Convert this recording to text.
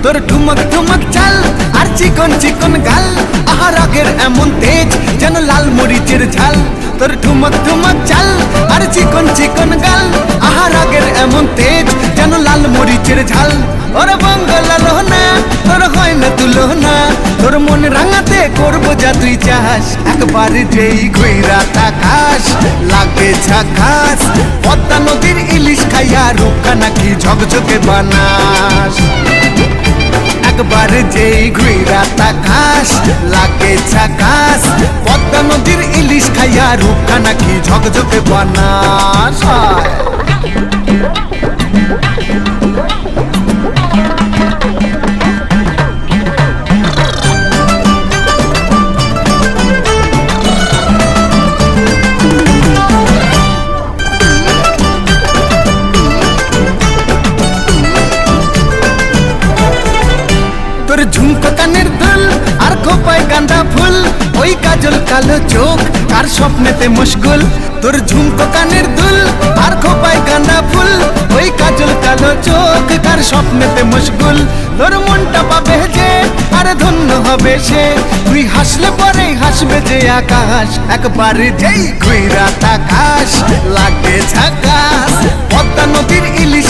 তোর ঠুমক ঠুমক চাল আর চিকন চিকন গাল, আহা রাগের এমন তেজ যেন লাল মরিচের ঝাল। তোর ঠুমক ঠুমক চাল আর চিকন চিকন গাল, আহা রাগের এমন তেজ যেন লাল মরিচের ঝাল। ওরে বঙ্গলা লোহনা তোর হয় না তুলনা, তোর মন রাঙাতে করবো যা তুই চাস। একবার যেই ঘুইরা তাকাস লাগে ঝাকাস, পদ্মা নদীর ইলিশ খাইয়া রূপকা নাকি ঝকঝকে বানাস। একবার যেই ঘুইরা তাকাস লাগে ঝাকাস, পদ্মা নদীর ইলিশ খাইয়া রূপকা নাকি ঝকঝকে বানাস। তোর ঝুমকো কানের দুল আর খোপায় গাঁদা ফুল, ওই কাজল কালো চোখ কার স্বপ্নেতে মশগুল। তোর ঝুমকো কানের দুল আর খোপায় গাঁদা ফুল, ওই কাজল কালো চোখ কার স্বপ্নেতে মশগুল। তোর মনটা পাবে যে আর ধন্য হবে সে, তুই হাসলে পরেই হাসবে যে আকাশ। একবার যেই ঘুইরা তাকাস লাগে ঝাকাস, পদ্মা নদীর ইলিশ